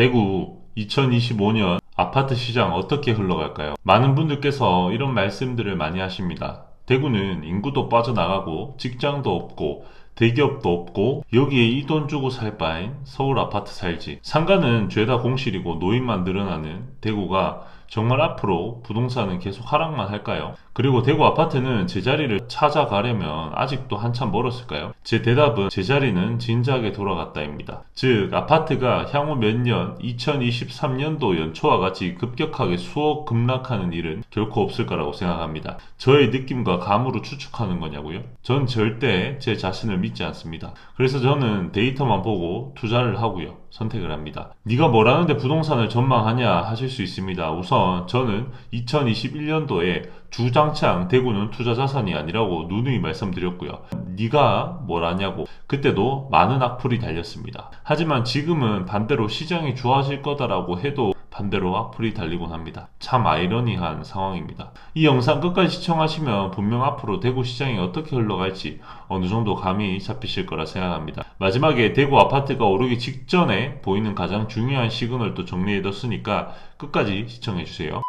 대구 2025년 아파트 시장 어떻게 흘러갈까요? 많은 분들께서 이런 말씀들을 많이 하십니다. 대구는 인구도 빠져나가고 직장도 없고 대기업도 없고 여기에 이 돈 주고 살 바엔 서울 아파트 살지. 상가는 죄다 공실이고 노인만 늘어나는 대구가 정말 앞으로 부동산은 계속 하락만 할까요? 그리고 대구 아파트는 제자리를 찾아가려면 아직도 한참 멀었을까요? 제 대답은 제자리는 진작에 돌아갔다입니다. 즉 아파트가 향후 몇 년 2023년도 연초와 같이 급격하게 수억 급락하는 일은 결코 없을 거라고 생각합니다. 저의 느낌과 감으로 추측하는 거냐고요? 전 절대 제 자신을 믿지 않습니다. 그래서 저는 데이터만 보고 투자를 하고요. 선택을 합니다. 네가 뭐라는데 부동산을 전망하냐 하실 수 있습니다. 우선 저는 2021년도에 주장창 대구는 투자 자산이 아니라고 누누이 말씀드렸고요. 네가 뭘 아냐고 그때도 많은 악플이 달렸습니다. 하지만 지금은 반대로 시장이 좋아질 거다라고 해도 반대로 악플이 달리곤 합니다. 참 아이러니한 상황입니다. 이 영상 끝까지 시청하시면 분명 앞으로 대구 시장이 어떻게 흘러갈지 어느 정도 감이 잡히실 거라 생각합니다. 마지막에 대구 아파트가 오르기 직전에 보이는 가장 중요한 시그널도 정리해뒀으니까 끝까지 시청해주세요.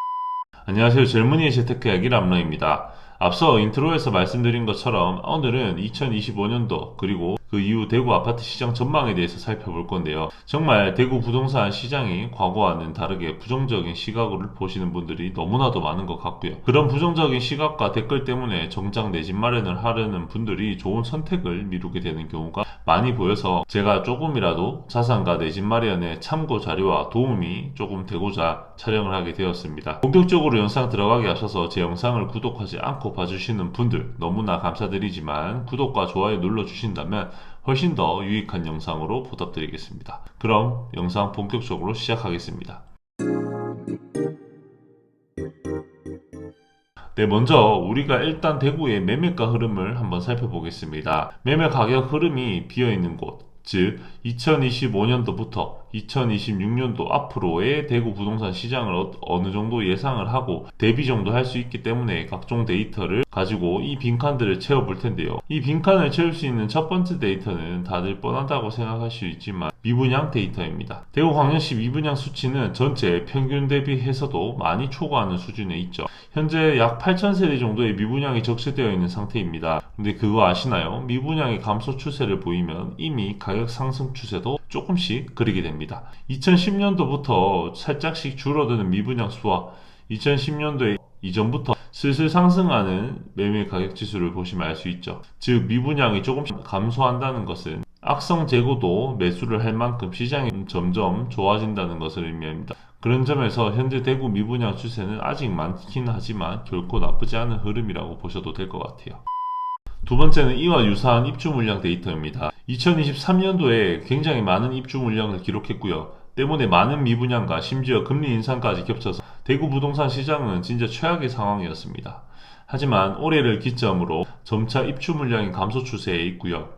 안녕하세요. 젊은이의 재테크이야기 람러입니다. 앞서 인트로에서 말씀드린 것처럼 오늘은 2025년도 그리고 그 이후 대구 아파트 시장 전망에 대해서 살펴볼 건데요. 정말 대구 부동산 시장이 과거와는 다르게 부정적인 시각을 보시는 분들이 너무나도 많은 것 같고요. 그런 부정적인 시각과 댓글 때문에 정작 내 집 마련을 하려는 분들이 좋은 선택을 미루게 되는 경우가 많이 보여서 제가 조금이라도 자산과 내 집 마련의 참고 자료와 도움이 조금 되고자 촬영을 하게 되었습니다. 본격적으로 영상 들어가기 앞서서 제 영상을 구독하지 않고 봐주시는 분들 너무나 감사드리지만 구독과 좋아요 눌러주신다면 훨씬 더 유익한 영상으로 보답드리겠습니다. 그럼 영상 본격적으로 시작하겠습니다. 네, 먼저 우리가 일단 대구의 매매가 흐름을 한번 살펴보겠습니다. 매매 가격 흐름이 비어있는 곳, 즉 2025년도부터 2026년도 앞으로의 대구 부동산 시장을 어느 정도 예상을 하고 대비 정도 할 수 있기 때문에 각종 데이터를 가지고 이 빈칸들을 채워볼 텐데요. 이 빈칸을 채울 수 있는 첫 번째 데이터는 다들 뻔하다고 생각할 수 있지만 미분양 데이터입니다. 대구광역시 미분양 수치는 전체 평균 대비해서도 많이 초과하는 수준에 있죠. 현재 약 8,000세대 정도의 미분양이 적시되어 있는 상태입니다. 근데 그거 아시나요? 미분양이 감소 추세를 보이면 이미 가격 상승 추세도 조금씩 그리게 됩니다. 2010년도부터 살짝씩 줄어드는 미분양 수와 2010년도에 이전부터 슬슬 상승하는 매매 가격 지수를 보시면 알 수 있죠. 즉 미분양이 조금씩 감소한다는 것은 악성 재고도 매수를 할 만큼 시장이 점점 좋아진다는 것을 의미합니다. 그런 점에서 현재 대구 미분양 추세는 아직 많긴 하지만 결코 나쁘지 않은 흐름이라고 보셔도 될 것 같아요. 두 번째는 이와 유사한 입주 물량 데이터입니다. 2023년도에 굉장히 많은 입주 물량을 기록했고요. 때문에 많은 미분양과 심지어 금리 인상까지 겹쳐서 대구 부동산 시장은 진짜 최악의 상황이었습니다. 하지만 올해를 기점으로 점차 입주 물량이 감소 추세에 있고요.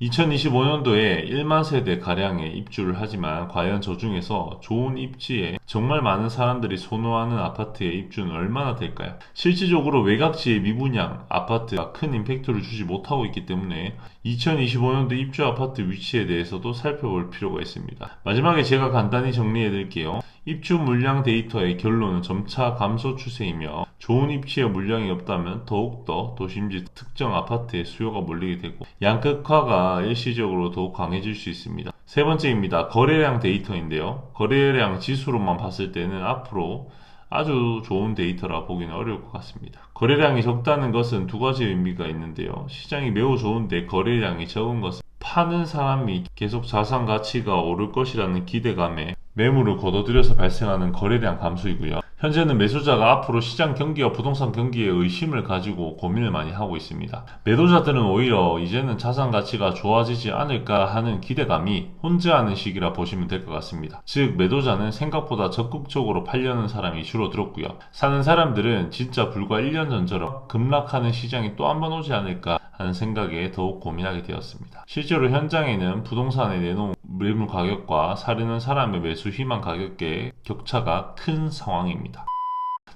2025년도에 1만 세대 가량의 입주를 하지만 과연 저 중에서 좋은 입지에 정말 많은 사람들이 선호하는 아파트의 입주는 얼마나 될까요? 실질적으로 외곽지의 미분양 아파트가 큰 임팩트를 주지 못하고 있기 때문에 2025년도 입주 아파트 위치에 대해서도 살펴볼 필요가 있습니다. 마지막에 제가 간단히 정리해 드릴게요. 입주 물량 데이터의 결론은 점차 감소 추세이며 좋은 입지에 물량이 없다면 더욱더 도심지 특정 아파트의 수요가 몰리게 되고 양극화가 일시적으로 더욱 강해질 수 있습니다. 세 번째입니다. 거래량 데이터인데요. 거래량 지수로만 봤을 때는 앞으로 아주 좋은 데이터라 보기는 어려울 것 같습니다. 거래량이 적다는 것은 두 가지 의미가 있는데요. 시장이 매우 좋은데 거래량이 적은 것은 파는 사람이 계속 자산 가치가 오를 것이라는 기대감에 매물을 걷어들여서 발생하는 거래량 감소이고요. 현재는 매수자가 앞으로 시장 경기와 부동산 경기에 의심을 가지고 고민을 많이 하고 있습니다. 매도자들은 오히려 이제는 자산 가치가 좋아지지 않을까 하는 기대감이 혼재하는 시기라 보시면 될 것 같습니다. 즉 매도자는 생각보다 적극적으로 팔려는 사람이 줄어들었고요. 사는 사람들은 진짜 불과 1년 전처럼 급락하는 시장이 또 한 번 오지 않을까 하는 생각에 더욱 고민하게 되었습니다. 실제로 현장에는 부동산에 내놓은 매물 가격과 사려는 사람의 매수 희망 가격의 격차가 큰 상황입니다.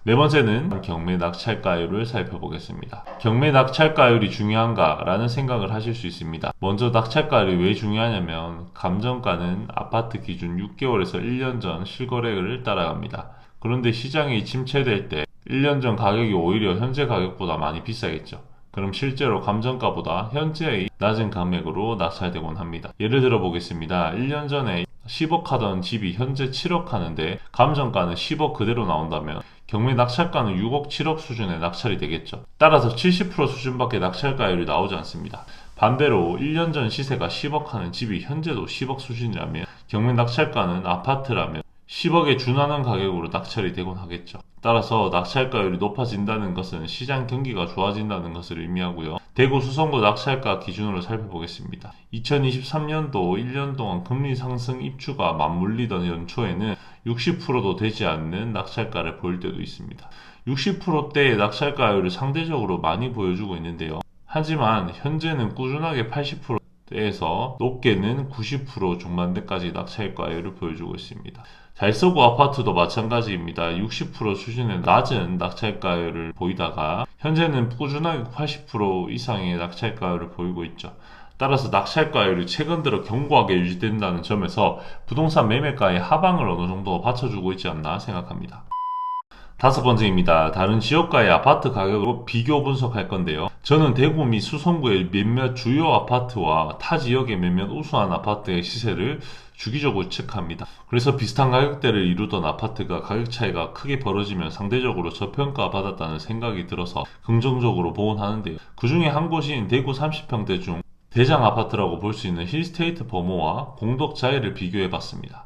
네 번째는 경매 낙찰가율을 살펴보겠습니다. 경매 낙찰가율이 중요한가라는 생각을 하실 수 있습니다. 먼저 낙찰가율이 왜 중요하냐면 감정가는 아파트 기준 6개월에서 1년 전 실거래를 따라갑니다. 그런데 시장이 침체될 때 1년 전 가격이 오히려 현재 가격보다 많이 비싸겠죠. 그럼 실제로 감정가보다 현재의 낮은 금액으로 낙찰되곤 합니다. 예를 들어 보겠습니다. 1년 전에 10억 하던 집이 현재 7억 하는데 감정가는 10억 그대로 나온다면 경매 낙찰가는 6억, 7억 수준의 낙찰이 되겠죠. 따라서 70% 수준밖에 낙찰가율이 나오지 않습니다. 반대로 1년 전 시세가 10억 하는 집이 현재도 10억 수준이라면 경매 낙찰가는 아파트라면 10억에 준하는 가격으로 낙찰이 되곤 하겠죠. 따라서 낙찰가율이 높아진다는 것은 시장 경기가 좋아진다는 것을 의미하고요. 대구 수성구 낙찰가 기준으로 살펴보겠습니다. 2023년도 1년 동안 금리 상승 입주가 맞물리던 연초에는 60%도 되지 않는 낙찰가를 보일 때도 있습니다. 60%대의 낙찰가율을 상대적으로 많이 보여주고 있는데요. 하지만 현재는 꾸준하게 80%에서 높게는 90% 중반대까지 낙찰가율을 보여주고 있습니다. 달서구 아파트도 마찬가지입니다. 60% 수준의 낮은 낙찰가율을 보이다가 현재는 꾸준하게 80% 이상의 낙찰가율을 보이고 있죠. 따라서 낙찰가율이 최근 들어 견고하게 유지된다는 점에서 부동산 매매가의 하방을 어느 정도 받쳐주고 있지 않나 생각합니다. 다섯 번째입니다. 다른 지역과의 아파트 가격으로 비교 분석할 건데요. 저는 대구 및 수성구의 몇몇 주요 아파트와 타 지역의 몇몇 우수한 아파트의 시세를 주기적으로 체크합니다. 그래서 비슷한 가격대를 이루던 아파트가 가격 차이가 크게 벌어지면 상대적으로 저평가 받았다는 생각이 들어서 긍정적으로 보곤 하는데요. 그 중에 한 곳인 대구 30평대 중 대장 아파트라고 볼 수 있는 힐스테이트 버모와 공덕자이를 비교해봤습니다.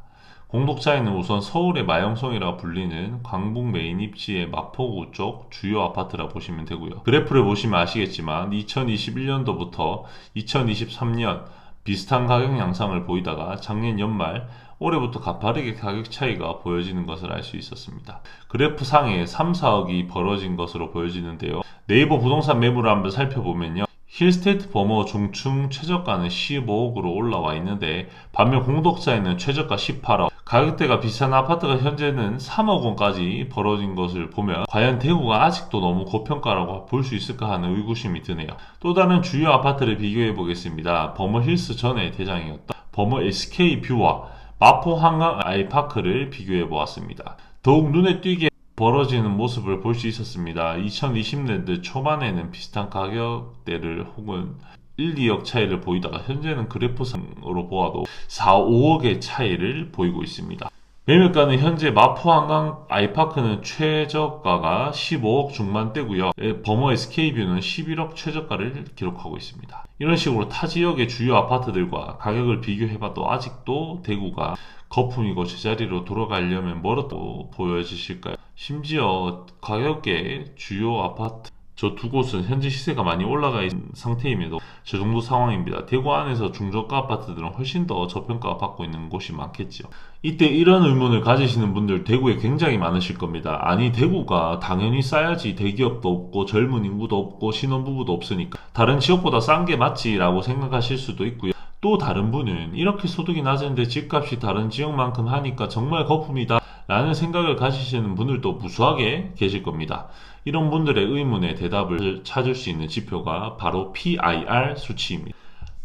공덕자이는 우선 서울의 마영성이라 불리는 광북 메인 입지의 마포구 쪽 주요 아파트라 보시면 되고요. 그래프를 보시면 아시겠지만 2021년도부터 2023년 비슷한 가격 양상을 보이다가 작년 연말 올해부터 가파르게 가격 차이가 보여지는 것을 알 수 있었습니다. 그래프 상에 3, 4억이 벌어진 것으로 보여지는데요. 네이버 부동산 매물을 한번 살펴보면요. 힐스테이트 버머 중층 최저가는 15억으로 올라와 있는데 반면 공덕자에는 최저가 18억, 가격대가 비싼 아파트가 현재는 3억 원까지 벌어진 것을 보면 과연 대구가 아직도 너무 고평가라고 볼 수 있을까 하는 의구심이 드네요. 또 다른 주요 아파트를 비교해 보겠습니다. 버머 힐스 전의 대장이었던 버머 SK뷰와 마포 한강 아이파크를 비교해 보았습니다. 더욱 눈에 띄게 벌어지는 모습을 볼 수 있었습니다. 2020년대 초반에는 비슷한 가격대를 혹은 1, 2억 차이를 보이다가 현재는 그래프상으로 보아도 4, 5억의 차이를 보이고 있습니다. 매물가는 현재 마포 한강 아이파크는 최저가가 15억 중반대고요. 버머 SK뷰는 11억 최저가를 기록하고 있습니다. 이런 식으로 타 지역의 주요 아파트들과 가격을 비교해봐도 아직도 대구가 거품이고 제자리로 돌아가려면 멀었다고 보여지실까요? 심지어 가격의 주요 아파트 저 두 곳은 현재 시세가 많이 올라가 있는 상태임에도 저 정도 상황입니다. 대구 안에서 중저가 아파트들은 훨씬 더 저평가 받고 있는 곳이 많겠죠. 이때 이런 의문을 가지시는 분들 대구에 굉장히 많으실 겁니다. 아니 대구가 당연히 싸야지, 대기업도 없고 젊은 인구도 없고 신혼부부도 없으니까 다른 지역보다 싼 게 맞지 라고 생각하실 수도 있고요. 또 다른 분은 이렇게 소득이 낮은데 집값이 다른 지역만큼 하니까 정말 거품이다 라는 생각을 가지시는 분들도 무수하게 계실 겁니다. 이런 분들의 의문에 대답을 찾을 수 있는 지표가 바로 PIR 수치입니다.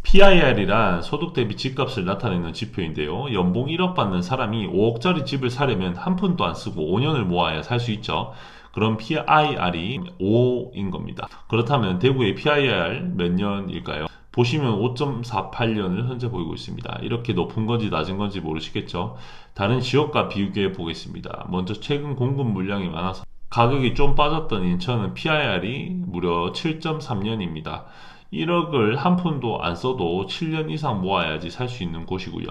PIR이란 소득 대비 집값을 나타내는 지표인데요. 연봉 1억 받는 사람이 5억짜리 집을 사려면 한 푼도 안 쓰고 5년을 모아야 살 수 있죠. 그럼 PIR이 5인 겁니다. 그렇다면 대구의 PIR 몇 년일까요? 보시면 5.48년을 현재 보이고 있습니다. 이렇게 높은 건지 낮은 건지 모르시겠죠? 다른 지역과 비교해 보겠습니다. 먼저 최근 공급 물량이 많아서 가격이 좀 빠졌던 인천은 PIR이 무려 7.3년입니다. 1억을 한 푼도 안 써도 7년 이상 모아야지 살 수 있는 곳이고요.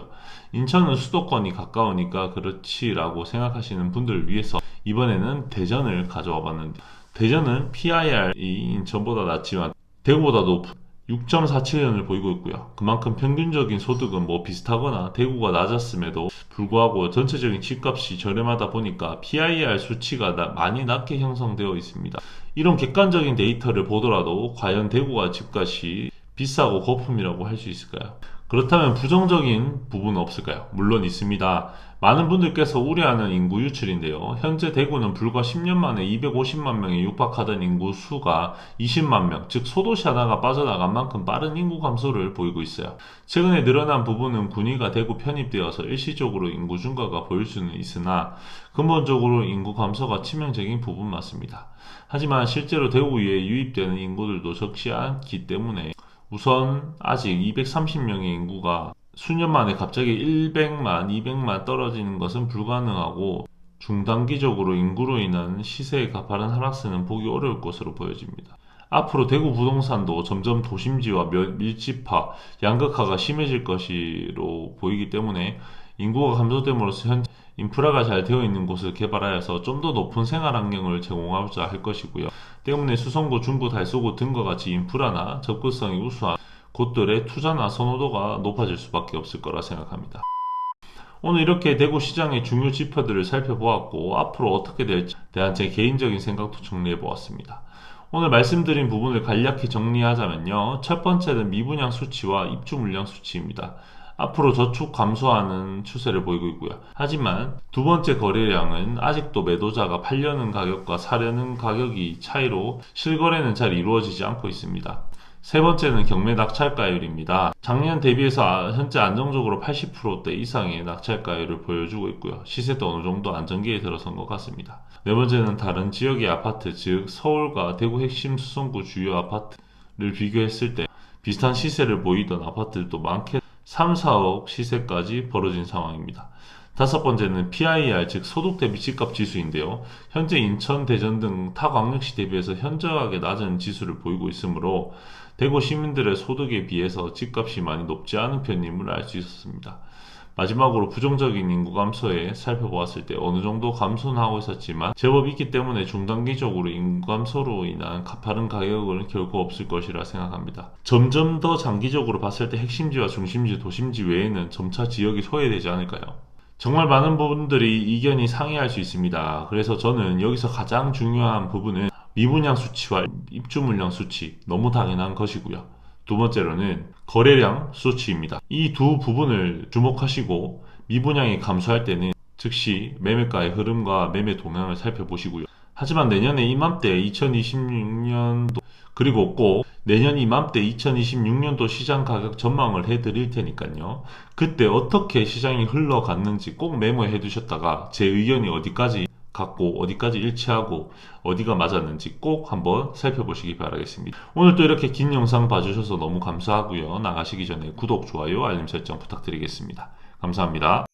인천은 수도권이 가까우니까 그렇지라고 생각하시는 분들을 위해서 이번에는 대전을 가져와 봤는데 대전은 PIR이 인천보다 낮지만 대구보다도 6.47년을 보이고 있고요. 그만큼 평균적인 소득은 비슷하거나 대구가 낮았음에도 불구하고 전체적인 집값이 저렴하다 보니까 PIR 수치가 많이 낮게 형성되어 있습니다. 이런 객관적인 데이터를 보더라도 과연 대구가 집값이 비싸고 거품이라고 할 수 있을까요? 그렇다면 부정적인 부분은 없을까요? 물론 있습니다. 많은 분들께서 우려하는 인구 유출인데요. 현재 대구는 불과 10년 만에 250만 명에 육박하던 인구 수가 20만 명, 즉 소도시 하나가 빠져나간 만큼 빠른 인구 감소를 보이고 있어요. 최근에 늘어난 부분은 군위가 대구 편입되어서 일시적으로 인구 증가가 보일 수는 있으나 근본적으로 인구 감소가 치명적인 부분 맞습니다. 하지만 실제로 대구에 유입되는 인구들도 적지 않기 때문에 우선 아직 230명의 인구가 수년 만에 갑자기 100만, 200만 떨어지는 것은 불가능하고 중단기적으로 인구로 인한 시세의 가파른 하락세는 보기 어려울 것으로 보여집니다. 앞으로 대구 부동산도 점점 도심지와 밀집화, 양극화가 심해질 것으로 보이기 때문에 인구가 감소됨으로써 현재 인프라가 잘 되어 있는 곳을 개발하여서 좀 더 높은 생활 환경을 제공하고자 할 것이고요. 때문에 수성구, 중구, 달서구 등과 같이 인프라나 접근성이 우수한 곳들의 투자나 선호도가 높아질 수밖에 없을 거라 생각합니다. 오늘 이렇게 대구 시장의 중요 지표들을 살펴보았고 앞으로 어떻게 될지 대한 제 개인적인 생각도 정리해 보았습니다. 오늘 말씀드린 부분을 간략히 정리하자면요. 첫 번째는 미분양 수치와 입주 물량 수치입니다. 앞으로 저축 감소하는 추세를 보이고 있고요. 하지만 두 번째 거래량은 아직도 매도자가 팔려는 가격과 사려는 가격이 차이로 실거래는 잘 이루어지지 않고 있습니다. 세 번째는 경매 낙찰가율입니다. 작년 대비해서 현재 안정적으로 80%대 이상의 낙찰가율을 보여주고 있고요. 시세도 어느 정도 안정기에 들어선 것 같습니다. 네 번째는 다른 지역의 아파트, 즉 서울과 대구 핵심 수성구 주요 아파트를 비교했을 때 비슷한 시세를 보이던 아파트들도 많게 3, 4억 시세까지 벌어진 상황입니다. 다섯 번째는 PIR, 즉 소득 대비 집값 지수인데요. 현재 인천, 대전 등 타 광역시 대비해서 현저하게 낮은 지수를 보이고 있으므로 대구 시민들의 소득에 비해서 집값이 많이 높지 않은 편임을 알 수 있었습니다. 마지막으로 부정적인 인구 감소에 살펴보았을 때 어느 정도 감소는 하고 있었지만 제법 있기 때문에 중단기적으로 인구 감소로 인한 가파른 가격은 결코 없을 것이라 생각합니다. 점점 더 장기적으로 봤을 때 핵심지와 중심지, 도심지 외에는 점차 지역이 소외되지 않을까요? 정말 많은 부분들이 이견이 상이할 수 있습니다. 그래서 저는 여기서 가장 중요한 부분은 미분양 수치와 입주 물량 수치, 너무 당연한 것이고요. 두 번째로는 거래량 수치입니다. 이 두 부분을 주목하시고 미분양이 감소할 때는 즉시 매매가의 흐름과 매매 동향을 살펴보시고요. 하지만 내년에 이맘때 2026년도 그리고 꼭 내년 이맘때 2026년도 시장 가격 전망을 해드릴 테니까요. 그때 어떻게 시장이 흘러갔는지 꼭 메모해 두셨다가 제 의견이 어디까지 같고 어디까지 일치하고 어디가 맞았는지 꼭 한번 살펴보시기 바라겠습니다. 오늘 또 이렇게 긴 영상 봐주셔서 너무 감사하고요. 나가시기 전에 구독, 좋아요, 알림 설정 부탁드리겠습니다. 감사합니다.